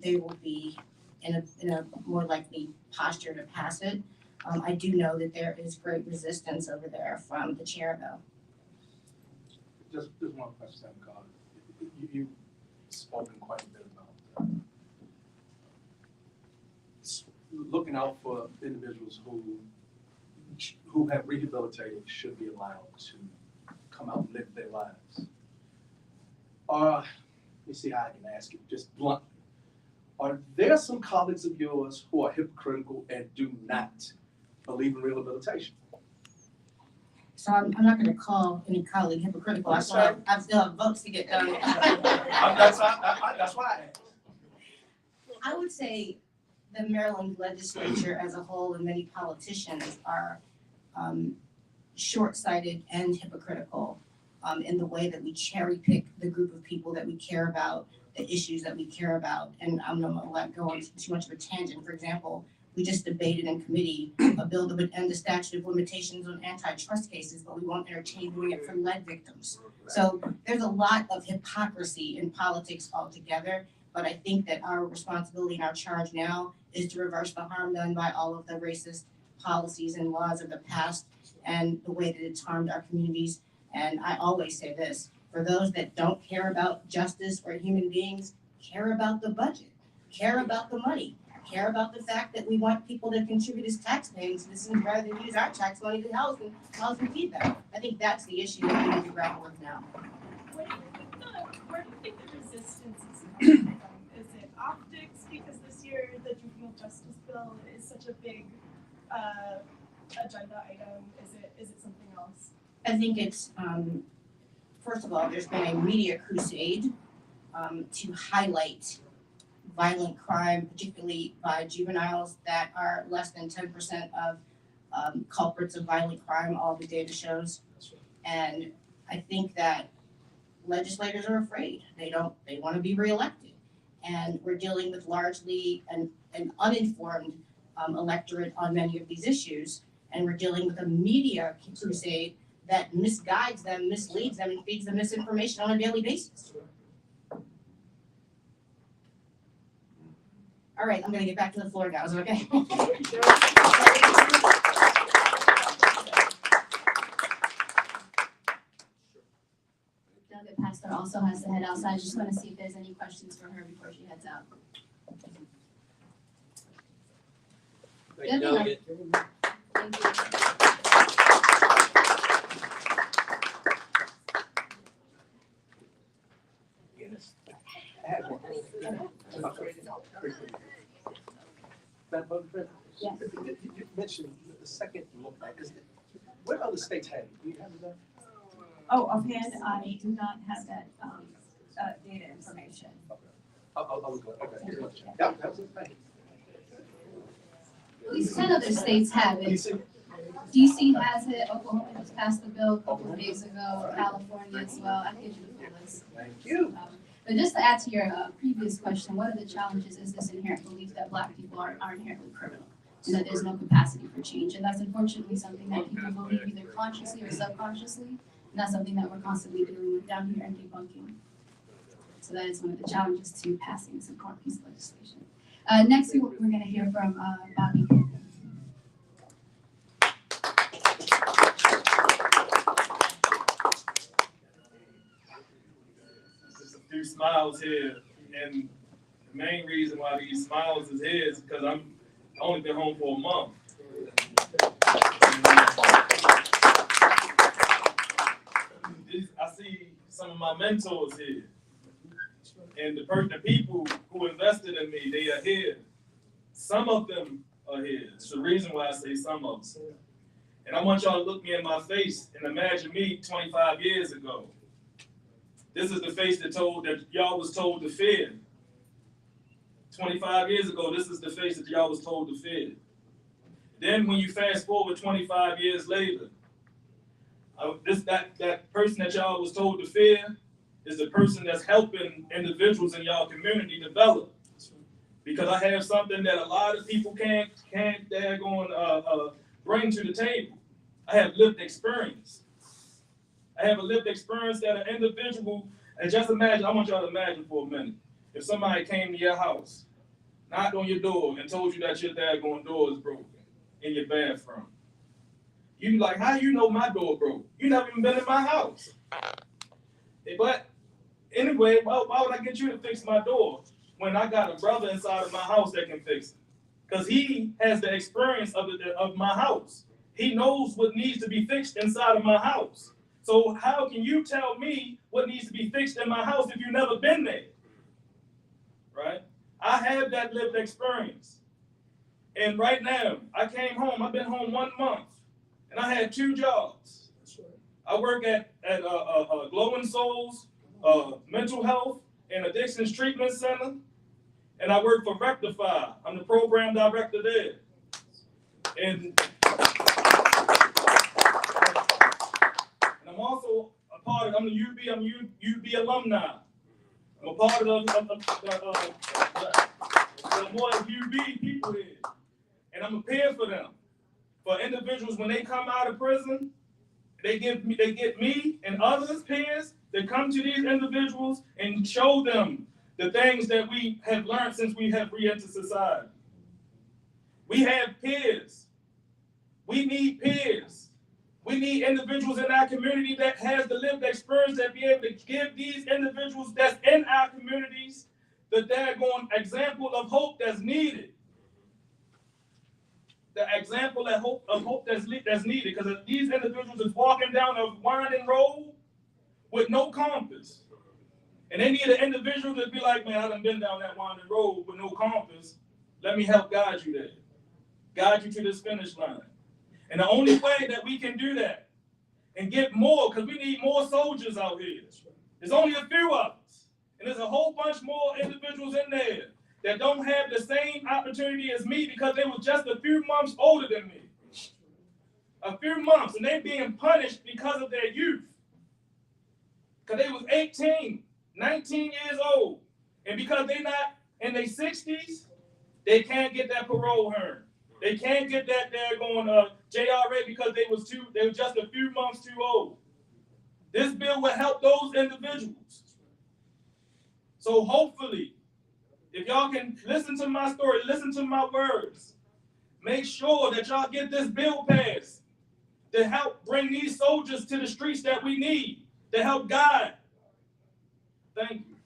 they will be in a more likely posture to pass it. I do know that there is great resistance over there from the chair, though. Just one question, Senator Carter. You've spoken quite a bit about looking out for individuals who have rehabilitated should be allowed to come out and live their lives. Let me see how I can ask you, just bluntly. Are there some colleagues of yours who are hypocritical and do not believe in rehabilitation? So I'm not gonna call any colleague hypocritical. I still have votes to get done. That's why I asked. I would say the Maryland legislature as a whole and many politicians are short-sighted and hypocritical in the way that we cherry pick the group of people that we care about, the issues that we care about. And I'm not gonna let go on too much of a tangent. For example, we just debated in committee a bill that would end the statute of limitations on antitrust cases, but we won't entertain doing it for lead victims. So there's a lot of hypocrisy in politics altogether, but I think that our responsibility and our charge now is to reverse the harm done by all of the racist policies and laws of the past and the way that it's harmed our communities. And I always say this, for those that don't care about justice or human beings, care about the budget, care about the money, care about the fact that we want people to contribute as taxpaying citizens rather than use our tax money to house and feed them. I think that's the issue that we need to grapple with now. Where do you think the resistance is coming from? Is it optics? Because this year the juvenile justice bill is such a big agenda item. Is it something else? I think it's, first of all, there's been a media crusade to highlight violent crime, particularly by juveniles that are less than 10% of culprits of violent crime, all the data shows. And I think that legislators are afraid. They want to be reelected. And we're dealing with largely an uninformed electorate on many of these issues. And we're dealing with a media crusade that misguides them, misleads them, and feeds them misinformation on a daily basis. All right, I'm gonna get back to the floor, guys, okay? Delegate Pastor also has to head outside. I just want to see if there's any questions for her before she heads out. Thank you, Delegate. Thank you. Yes. You mentioned the second look back. What other states have it? Do you have it there? Oh, offhand, I do not have that data information. Okay. I'll look at it. Okay. Yeah, that was it. Thank you. At least 10 other states have it. DC? DC has it, Oklahoma just passed the bill a couple of days ago, California as well. I think you the list. Thank you. But just to add to your previous question, one of the challenges is this inherent belief that Black people are inherently criminal and that there's no capacity for change. And that's unfortunately something that people believe either consciously or subconsciously. And that's something that we're constantly dealing with down here and debunking. So that is one of the challenges to passing this important piece of legislation. Next, we're going to hear from Bobby. Just a few smiles here, and the main reason why these smiles is here is because I'm only been home for a month. I see some of my mentors here. And the people who invested in me, they are here. Some of them are here. It's the reason why I say some of them. And I want y'all to look me in my face and imagine me 25 years ago. This is the face that y'all was told to fear. 25 years ago, this is the face that y'all was told to fear. Then when you fast forward 25 years later, that person that y'all was told to fear is the person that's helping individuals in y'all community develop. Because I have something that a lot of people can't bring to the table. I have lived experience. I have a lived experience that an individual, and just imagine, I want y'all to imagine for a minute, if somebody came to your house, knocked on your door, and told you that your daggone door is broken in your bathroom. You be like, how you know my door broke? You never even been in my house. But anyway, why would I get you to fix my door when I got a brother inside of my house that can fix it? Because he has the experience of my house. He knows what needs to be fixed inside of my house. So how can you tell me what needs to be fixed in my house if you've never been there? Right? I have that lived experience. And right now, I came home. I've been home 1 month. And I had 2 jobs. I work at Glowing Souls Mental Health and Addictions Treatment Center. And I work for Rectify. I'm the program director there. And I'm also a part of, I'm UB alumni. I'm a part of the more UB people here. And I'm a peer for them. For individuals, when they come out of prison, they get me and others peers that come to these individuals and show them the things that we have learned since we have re-entered society. We have peers. We need peers. We need individuals in our community that has the lived experience that be able to give these individuals that's in our communities the daggone example of hope that's needed. The example of hope that's needed, because these individuals is walking down a winding road with no compass. And they need an individual to be like, man, I done been down that winding road with no compass. Let me help guide you there. Guide you to this finish line. And the only way that we can do that and get more, because we need more soldiers out here. There's only a few of us. And there's a whole bunch more individuals in there that don't have the same opportunity as me because they were just a few months older than me. A few months, and they being punished because of their youth. Because they was 18, 19 years old. And because they're not in their 60s, they can't get that parole hearing. They can't get that daggone JRA because they were just a few months too old. This bill will help those individuals. So hopefully, if y'all can listen to my story, listen to my words, make sure that y'all get this bill passed to help bring these soldiers to the streets that we need, to help guide. Thank you.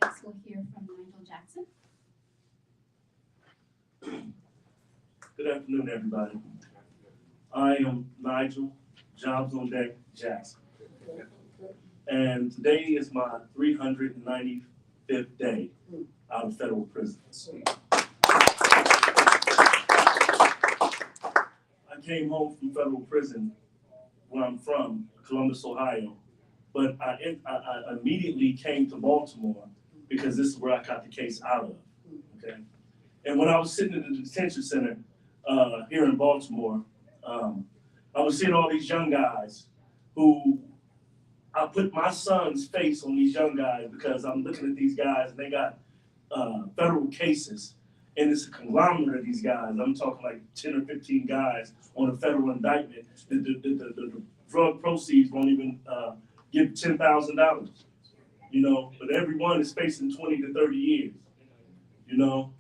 Next, we'll hear from Nigel Jackson. Good afternoon, everybody. I am Nigel, Jobs on Deck Jackson. And today is my 395th day out of federal prison. I came home from federal prison where I'm from, Columbus, Ohio, but I immediately came to Baltimore because this is where I got the case out of, okay? And when I was sitting in the detention center here in Baltimore, I was seeing all these young guys who I put my son's face on these young guys because I'm looking at these guys and they got federal cases, and it's a conglomerate of these guys. I'm talking like 10 or 15 guys on a federal indictment. The drug proceeds won't even give $10,000, you know, but everyone is facing 20 to 30 years, you know.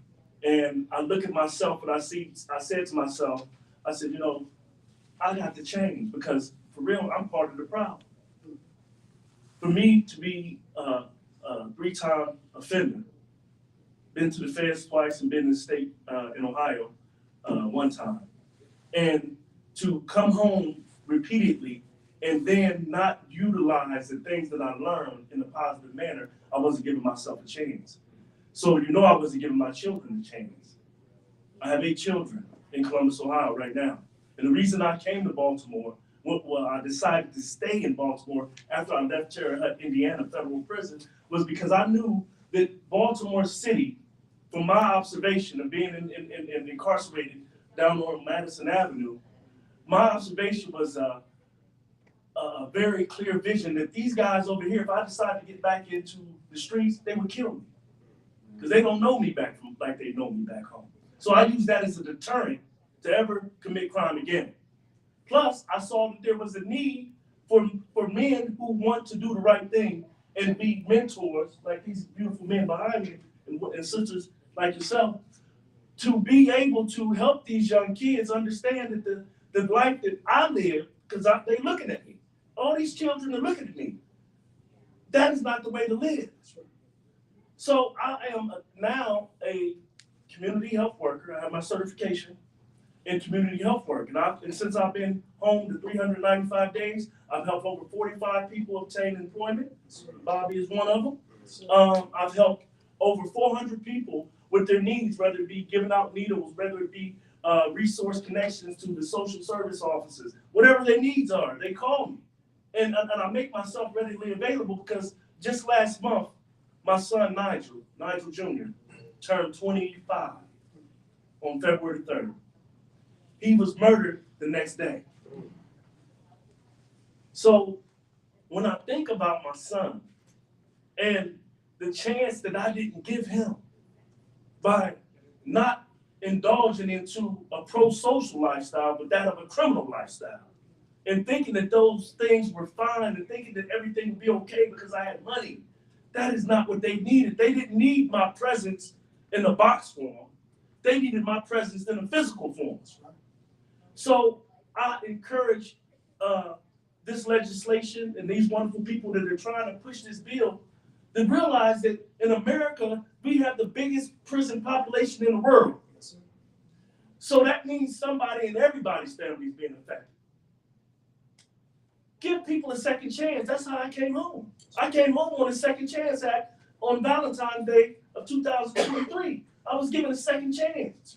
And I look at myself and I said to myself, I said, you know, I got to change because for real, I'm part of the problem. For me to be a 3-time offender. Been to the feds twice and been in the state in Ohio 1 time. And to come home repeatedly and then not utilize the things that I learned in a positive manner, I wasn't giving myself a chance. So I wasn't giving my children a chance. I have 8 children in Columbus, Ohio right now. And the reason I came to Baltimore, I decided to stay in Baltimore after I left Cherry Hut, Indiana Federal Prison, was because I knew that Baltimore City, from my observation of being incarcerated down on Madison Avenue, my observation was a very clear vision that these guys over here, if I decided to get back into the streets, they would kill me. Because they don't know me back from like they know me back home. So I use that as a deterrent to ever commit crime again. Plus, I saw that there was a need for men who want to do the right thing and be mentors, like these beautiful men behind me and sisters like yourself, to be able to help these young kids understand that the life that I live, because they're looking at me. All these children are looking at me. That is not the way to live. So I am now a community health worker. I have my certification in community health work. And since I've been home the 395 days, I've helped over 45 people obtain employment. Bobby is one of them. I've helped over 400 people with their needs, whether it be giving out needles, whether it be resource connections to the social service offices, whatever their needs are, they call me. And I make myself readily available because just last month, my son Nigel Jr., turned 25 on February 3rd. He was murdered the next day. So when I think about my son and the chance that I didn't give him by not indulging into a pro-social lifestyle, but that of a criminal lifestyle, and thinking that those things were fine and thinking that everything would be okay because I had money, that is not what they needed. They didn't need my presence in a box form. They needed my presence in a physical form. So I encourage this legislation and these wonderful people that are trying to push this bill to realize that in America, we have the biggest prison population in the world. So that means somebody in everybody's family is being affected. Give people a second chance. That's how I came home. I came home on a Second Chance Act on Valentine's Day of 2023. I was given a second chance.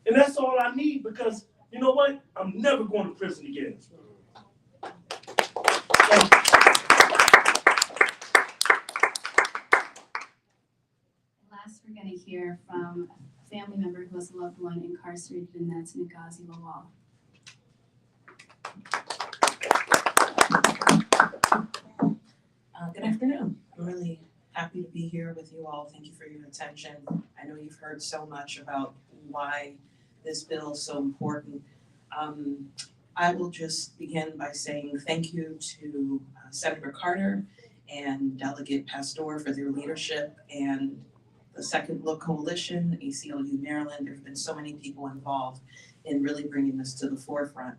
And that's all I need because, you know what? I'm never going to prison again. Last, we're going to hear from a family member who has a loved one incarcerated, and that's Naazi. Good afternoon. I'm really happy to be here with you all. Thank you for your attention. I know you've heard so much about why this bill is so important. I will just begin by saying thank you to Senator Carter and Delegate Pastor for their leadership and the Second Look Coalition, ACLU Maryland. There have been so many people involved in really bringing this to the forefront.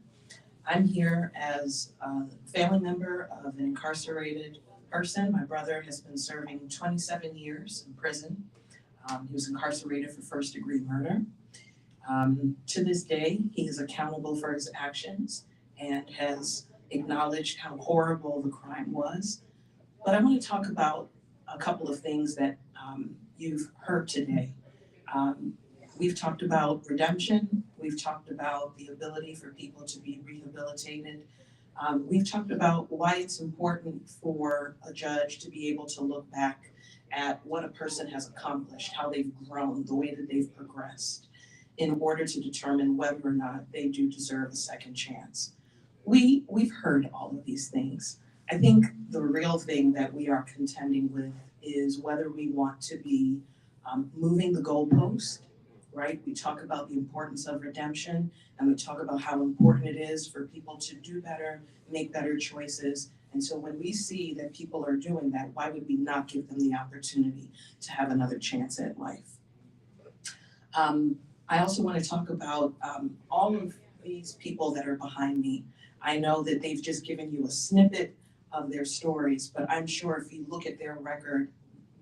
I'm here as a family member of an incarcerated person. My brother has been serving 27 years in prison. He was incarcerated for first-degree murder. To this day, he is accountable for his actions and has acknowledged how horrible the crime was. But I want to talk about a couple of things that you've heard today. We've talked about redemption. We've talked about the ability for people to be rehabilitated. We've talked about why it's important for a judge to be able to look back at what a person has accomplished, how they've grown, the way that they've progressed, in order to determine whether or not they do deserve a second chance. We've heard all of these things. I think the real thing that we are contending with is whether we want to be moving the goalpost, right? We talk about the importance of redemption, and we talk about how important it is for people to do better, make better choices. And so when we see that people are doing that, why would we not give them the opportunity to have another chance at life? I also want to talk about all of these people that are behind me. I know that they've just given you a snippet of their stories, but I'm sure if you look at their record,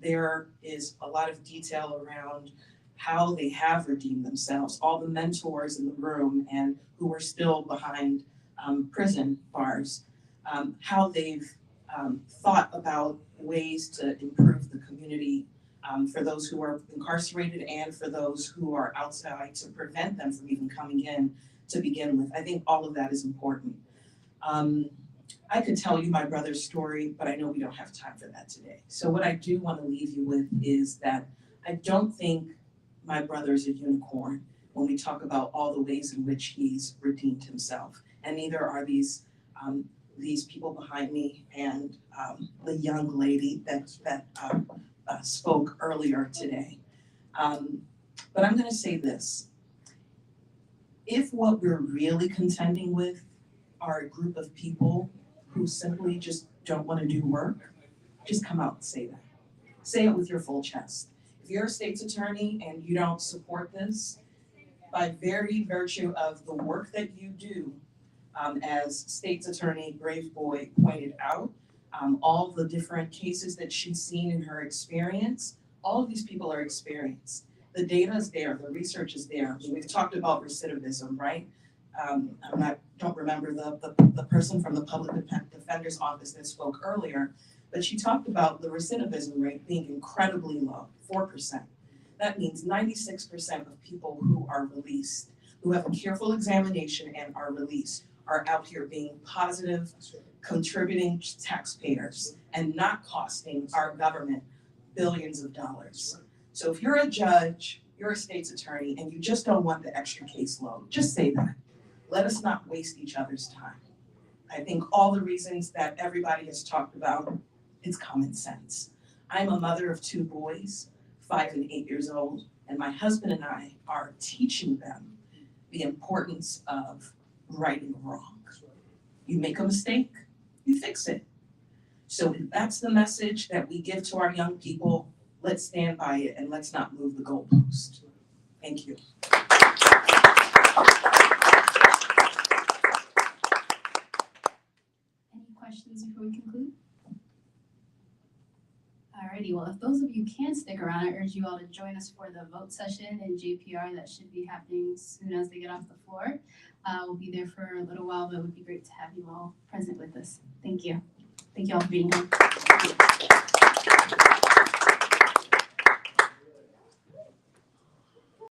there is a lot of detail around how they have redeemed themselves, all the mentors in the room and who are still behind prison bars, how they've thought about ways to improve the community for those who are incarcerated and for those who are outside to prevent them from even coming in to begin with. I think all of that is important. I could tell you my brother's story, but I know we don't have time for that today. So what I do want to leave you with is that I don't think my brother is a unicorn when we talk about all the ways in which he's redeemed himself. And neither are these people behind me and the young lady that spoke earlier today. But I'm gonna say this. If what we're really contending with are a group of people who simply just don't wanna do work, just come out and say that. Say it with your full chest. If you're a state's attorney and you don't support this, by very virtue of the work that you do, as state's attorney Brave Boy pointed out, all the different cases that she's seen in her experience, all of these people are experienced. The data is there, the research is there. We've talked about recidivism, right? Don't remember the person from the public defender's office that spoke earlier, but she talked about the recidivism rate being incredibly low, 4%. That means 96% of people who are released, who have a careful examination and are released, are out here being positive, contributing to taxpayers, and not costing our government billions of dollars. So if you're a judge, you're a state's attorney, and you just don't want the extra caseload, just say that. Let us not waste each other's time. I think all the reasons that everybody has talked about, it's common sense. I'm a mother of 2 boys, 5 and 8 years old, and my husband and I are teaching them the importance of right and wrong. You make a mistake, you fix it. So if that's the message that we give to our young people, let's stand by it and let's not move the goalpost. Thank you. Any questions before we conclude? Alrighty, well, if those of you can stick around, I urge you all to join us for the vote session in JPR that should be happening soon as they get off the floor. We'll be there for a little while, but it would be great to have you all present with us. Thank you. Thank you all for being here.